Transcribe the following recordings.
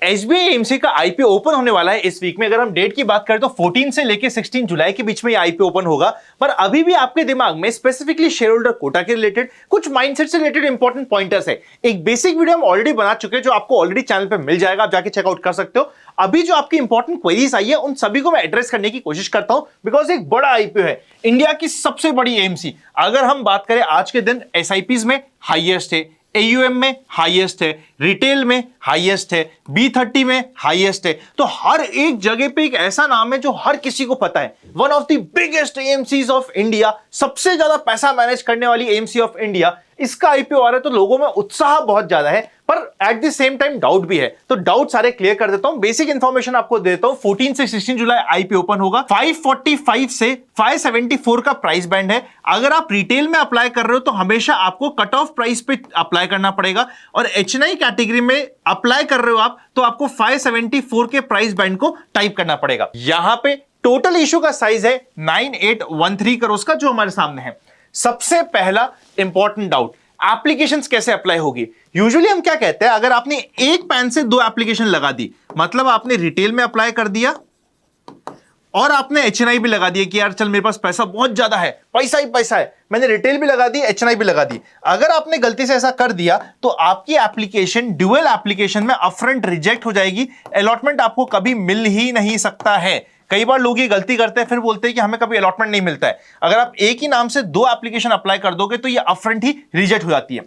SBI AMC का IPO open होने वाला है इस वीक में। अगर हम डेट की बात करें तो 14 से लेकर 16 जुलाई के बीच में ये आईपीओ ओपन होगा। पर अभी भी आपके दिमाग में स्पेसिफिकली शेयर होल्डर कोटा के रिलेटेड कुछ माइंडसेट से रिलेटेड इंपॉर्टेंट पॉइंटर्स है। एक बेसिक वीडियो हम ऑलरेडी बना चुके हैं जो आपको ऑलरेडी चैनल पे मिल जाएगा, आप जाके चेकआउट कर सकते हो। अभी जो आपकी इंपॉर्टेंट क्वेरीज आई है उन सभी को मैं एड्रेस करने की कोशिश करता हूं, बिकॉज एक बड़ा आईपीओ है, इंडिया की सबसे बड़ी एएमसी। अगर हम बात करें आज के दिन एसआईपीज में हाईएस्ट है, एयूएम में हाईएस्ट है, रिटेल में हाईएस्ट है, B30 में हाईएस्ट है। तो हर एक जगह पे एक ऐसा नाम है जो हर किसी को पता है, one of the biggest AMCs of India, सबसे ज्यादा पैसा मैनेज करने वाली एएमसी ऑफ इंडिया। इसका आईपीओ आ रहा है तो लोगों में उत्साह बहुत ज्यादा है, पर at the same time doubt भी है। तो डाउट सारे क्लियर कर देता हूं, बेसिक इंफॉर्मेशन आपको देता हूं। 14 से 16 जुलाई आईपीओ ओपन होगा। 545 से 574 का प्राइस बैंड है। अगर आप रिटेल में अप्लाई कर रहे हो तो हमेशा आपको कट ऑफ प्राइस पे अप्लाई करना पड़ेगा, और एचएनआई कैटेगरी में अप्लाई कर रहे हो आप तो आपको 574 के प्राइस बैंड को टाइप करना पड़ेगा। यहां पे टोटल इश्यू का साइज है 9813 करोड़ का, जो हमारे सामने है। सबसे पहला इंपॉर्टेंट डाउट, एप्लीकेशंस कैसे अप्लाई होगी। यूजुअली हम क्या कहते हैं, अगर आपने एक पैन से दो एप्लीकेशन लगा दी, मतलब आपने रिटेल में अप्लाई कर दिया और आपने एचएनआई भी लगा दिया कि यार चल मेरे पास पैसा बहुत ज्यादा है, पैसा ही पैसा है, मैंने रिटेल भी लगा दी, एचएनआई भी लगा दी। अगर आपने गलती से ऐसा कर दिया तो आपकी एप्लीकेशन ड्यूअल एप्लीकेशन में अपफ्रंट रिजेक्ट हो जाएगी, अलॉटमेंट आपको कभी मिल ही नहीं सकता है। कई बार लोग ये गलती करते हैं, फिर बोलते हैं कि हमें कभी अलॉटमेंट नहीं मिलता है। अगर आप एक ही नाम से दो एप्लीकेशन अप्लाई कर दोगे तो ये अपफ्रंट ही रिजेक्ट हो जाती है।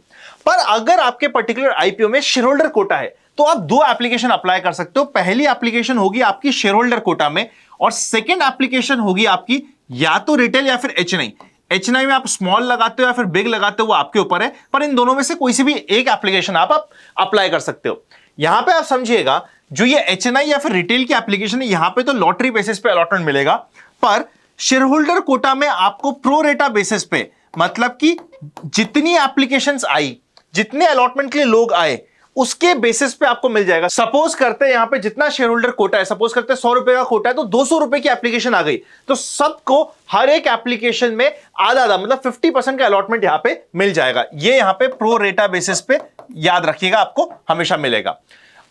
पर अगर आपके पर्टिकुलर आईपीओ में शेयर होल्डर कोटा है तो आप दो एप्लीकेशन अप्लाई कर सकते हो। पहली एप्लीकेशन होगी आपकी शेयर होल्डर कोटा में, और सेकेंड एप्लीकेशन होगी आपकी या तो रिटेल या फिर एचएनआई। एचएनआई में आप स्मॉल लगाते हो या फिर बिग लगाते हो वो आपके ऊपर है, पर इन दोनों में से कोई सी भी एक एप्लीकेशन आप अप्लाई कर सकते हो। यहां पे आप समझिएगा, जो ये एचएनआई या फिर रिटेल की एप्लीकेशन है यहां पे तो लॉटरी बेसिस पे अलॉटमेंट मिलेगा, पर शेयर होल्डर कोटा में आपको प्रो रेटा बेसिस पे, मतलब कि जितनी एप्लीकेशंस आई, जितने अलॉटमेंट के लिए लोग आए, उसके बेसिस पे आपको मिल जाएगा। सपोज करते हैं यहां पे जितना शेयर होल्डर कोटा है, सपोज करते हैं 100 रुपए का कोटा है, तो 200 रुपए की एप्लीकेशन आ गई तो सबको हर एक एप्लीकेशन में आधा आधा, मतलब 50% का अलॉटमेंट यहां पे मिल जाएगा। ये यहां पे प्रो रेटा बेसिस पे याद रखिएगा, आपको हमेशा मिलेगा।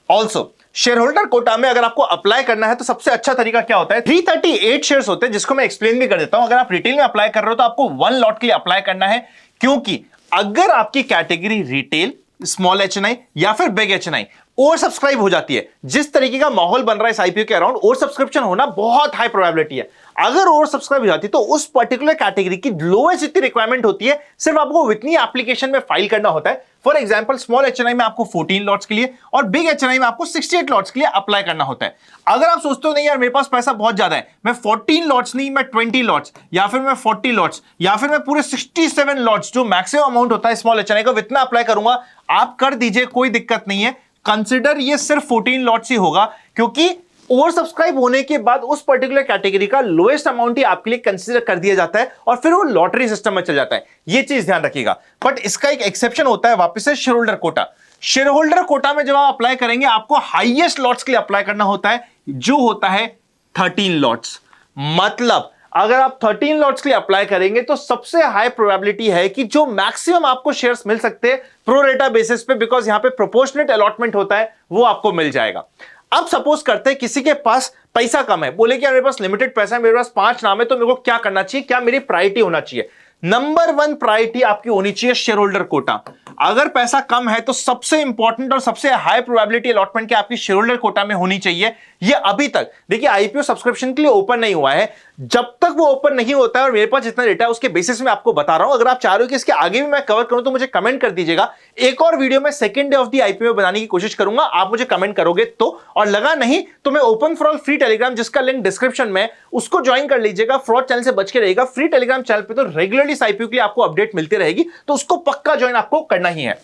ऑल्सो शेयर होल्डर कोटा में अगर आपको अप्लाई करना है तो सबसे अच्छा तरीका क्या होता है, 338 शेयर्स होते हैं, जिसको मैं एक्सप्लेन भी कर देता हूं। अगर आप रिटेल में अप्लाई कर रहे हो तो आपको 1 लॉट के लिए अप्लाई करना है, क्योंकि अगर आपकी कैटेगरी रिटेल, स्मॉल एचएनआई या फिर बिग एचएनआई ओवर सब्सक्राइब हो जाती है, जिस तरीके का माहौल बन रहा है इस आईपीओ के अराउंड, ओवर सब्सक्रिप्शन होना बहुत हाई प्रोबेबिलिटी है। अगर ओवर सब्सक्राइब हो जाती है तो उस पर्टिकुलर कैटेगरी की लोएस्ट इतनी रिक्वायरमेंट होती है, सिर्फ आपको इतनी एप्लीकेशन में फाइल करना होता है। फॉर एग्जांपल स्मॉल एचएनआई में आपको 14 लॉट्स के लिए और बिग एचएनआई में आपको 68 लॉट्स के लिए अप्लाई करना होता है। अगर आप सोचते हो नहीं यार मेरे पास पैसा बहुत ज्यादा है, मैं 14 लॉट्स नहीं, मैं 20 लॉट्स या फिर मैं 40 लॉट्स या फिर मैं पूरे 67 लॉट्स, जो मैक्सिमम अमाउंट होता है स्मॉल एचएनआई का, इतना अप्लाई करूंगा, आप कर दीजिए, कोई दिक्कत नहीं है। कंसिडर ये सिर्फ 14 लॉट्स ही होगा, क्योंकि ओवर सब्सक्राइब होने के बाद उस पर्टिकुलर कैटेगरी का लोएस्ट अमाउंट ही आपके लिए कंसीडर कर दिया जाता है और फिर वो लॉटरी सिस्टम में चल जाता है। ये चीज ध्यान रखिएगा। बट इसका एक एक्सेप्शन होता है, वापस से shareholder quota. Shareholder quota में जब आप अप्लाई करेंगे आपको हाईएस्ट लॉट्स के लिए अप्लाई करना होता है, जो होता है 13 लॉट्स। मतलब अगर आप 13 लॉट्स के लिए अप्लाई करेंगे तो सबसे हाई प्रोबेबिलिटी है कि जो मैक्सिमम आपको शेयर्स मिल सकते हैं प्रो रेटा बेसिस पे, बिकॉज यहां पे प्रोपोर्शनेट अलॉटमेंट होता है, वो आपको मिल जाएगा। अब सपोज करते हैं किसी के पास पैसा कम है, बोले कि मेरे पास लिमिटेड पैसा है, मेरे पास 5 नाम है, तो मेरे को क्या करना चाहिए, क्या मेरी प्रायोरिटी होना चाहिए। नंबर 1 प्रायोरिटी आपकी होनी चाहिए शेयर होल्डर कोटा। अगर पैसा कम है तो सबसे इंपॉर्टेंट और सबसे हाई प्रोबेबिलिटी अलॉटमेंट की आपकी शेयर होल्डर कोटा में होनी चाहिए। ये अभी तक देखिए आईपीओ सब्सक्रिप्शन के लिए ओपन नहीं हुआ है, जब तक वो ओपन नहीं होता है, और मेरे पास जितना डेटा है उसके बेसिस में आपको बता रहा हूं। अगर आप चाह रहे हो कि इसके आगे भी मैं कवर करूं तो मुझे कमेंट कर दीजिएगा। एक और वीडियो में second day of the IPO बनाने की कोशिश करूंगा, आप मुझे कमेंट करोगे तो, और लगा नहीं तो मैं open for all free Telegram, जिसका लिंक डिस्क्रिप्शन में, उसको ज्वाइन कर लीजिएगा। फ्रॉड चैनल से बच के रहेगा। फ्री टेलीग्राम चैनल पे तो रेगुलरली इस आईपीओ के लिए आपको अपडेट मिलती रहेगी, तो उसको पक्का ज्वाइन आपको करना ही है।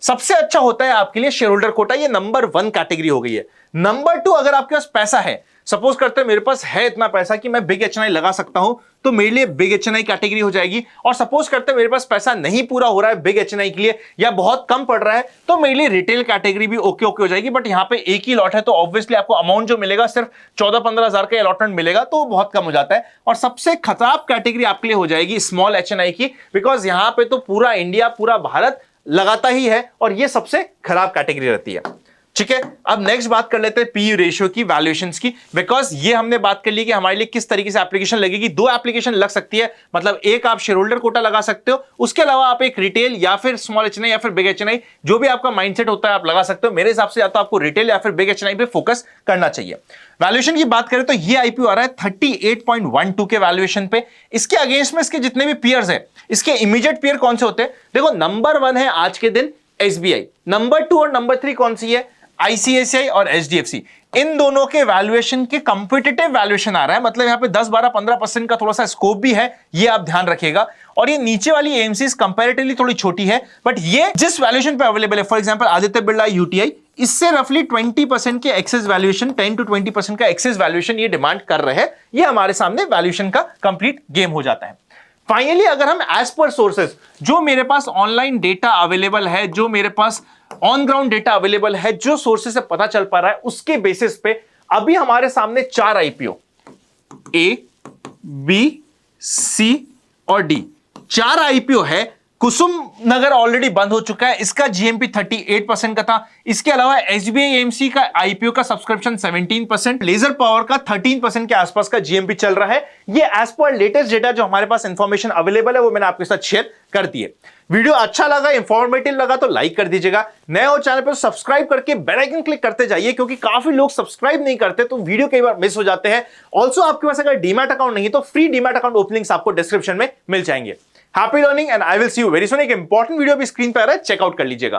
सबसे अच्छा होता है आपके लिए शेयर होल्डर कोटा, ये नंबर 1 कैटेगरी हो गई है। नंबर 2, अगर आपके पास पैसा है, सपोज करते हैं मेरे पास है इतना पैसा कि मैं बिग एचएनआई लगा सकता हूं, तो मेरे लिए बिग एचएनआई कैटेगरी हो जाएगी। और सपोज करते हैं मेरे पास पैसा नहीं पूरा हो रहा है बिग एचएनआई के लिए, या बहुत कम पड़ रहा है, तो मेरे लिए रिटेल कैटेगरी भी ओके हो जाएगी। बट यहां पे एक ही लॉट है तो ऑब्वियसली आपको अमाउंट जो मिलेगा सिर्फ 14-15 हजार का अलॉटमेंट मिलेगा, तो बहुत कम हो जाता है। और सबसे खराब कैटेगरी आपके लिए हो जाएगी स्मॉल एचएनआई की, बिकॉज यहां पे तो पूरा इंडिया, पूरा भारत लगाता ही है, और ये सबसे खराब कैटेगरी रहती है। ठीक है, अब नेक्स्ट बात कर लेते हैं पीई रेशियो की, वैल्यूएशंस की, बिकॉज ये हमने बात कर ली कि हमारे लिए किस तरीके से एप्लीकेशन लगेगी। दो एप्लीकेशन लग सकती है, मतलब एक आप शेयर होल्डर कोटा लगा सकते हो, उसके अलावा आप एक रिटेल या फिर स्मॉल एचएनआई या फिर बिग एचएनआई, जो भी आपका माइंडसेट होता है आप लगा सकते हो। मेरे हिसाब से या तो आपको रिटेल या फिर बिग एचएनआई पे फोकस करना चाहिए। वैल्यूएशन की बात करें तो ये आईपीओ आ रहा है 38.12 के वैल्यूएशन पे। इसके अगेंस्ट में इसके जितने भी पीयर्स है, इसके इमीडिएट पीयर कौन से होते हैं? देखो, नंबर 1 है आज के दिन एसबीआई, नंबर 2 और नंबर 3 कौन सी है? आईसीआईसीआई और एचडीएफसी। इन दोनों के वैल्यूएशन के कंपटीटिव वैल्यूएशन आ रहा है, मतलब यहां पे 10, 12, 15% का थोड़ा सा स्कोप भी है, ये आप ध्यान रखिएगा। और ये नीचे वाली एएमसीज कंपैरेटिवली थोड़ी छोटी है, बट ये जिस वैल्यूएशन पे अवेलेबल है, for example Aditya Birla UTI, इससे रफली 20% के एक्सेस वैल्यूएशन, 10 to 20% का एक्सेस वैल्यूएशन ये डिमांड कर रहे हैं। ये हमारे सामने वैल्यूएशन का कंप्लीट गेम हो जाता है। फाइनली अगर हम एज पर सोर्सेस, जो मेरे पास ऑनलाइन डेटा अवेलेबल है, जो मेरे pass on ground data available है, जो सोर्सेस से पता चल पा रहा है, उसके बेसिस पे अभी हमारे सामने 4 आईपीओ, ए, बी, सी और डी, 4 आईपीओ है। कुसुम नगर ऑलरेडी बंद हो चुका है, इसका जीएमपी 38% का था। इसके अलावा एसबीआई एएमसी का आईपीओ का सब्सक्रिप्शन 17%, लेजर पावर का 13% के आसपास का जीएमपी चल रहा है। ये एज पर लेटेस्ट डेटा जो हमारे पास इंफॉर्मेशन अवेलेबल है, वो मैंने आपके साथ शेयर कर दी है। वीडियो अच्छा लगा, इंफॉर्मेटिव लगा तो लाइक कर दीजिएगा। नए हो चैनल पर सब्सक्राइब करके बेल आइकन क्लिक करते जाइए, क्योंकि काफी लोग सब्सक्राइब नहीं करते तो वीडियो कई बार मिस हो जाते हैं। ऑल्सो आपके पास अगर डीमैट अकाउंट नहीं है तो फ्री डीमैट अकाउंट ओपनिंग्स आपको डिस्क्रिप्शन में मिल जाएंगे। Happy learning and I will see you very soon. एक इंपॉर्टेंट वीडियो भी स्क्रीन पर आ रहा है, चेकआउट कर लीजिएगा।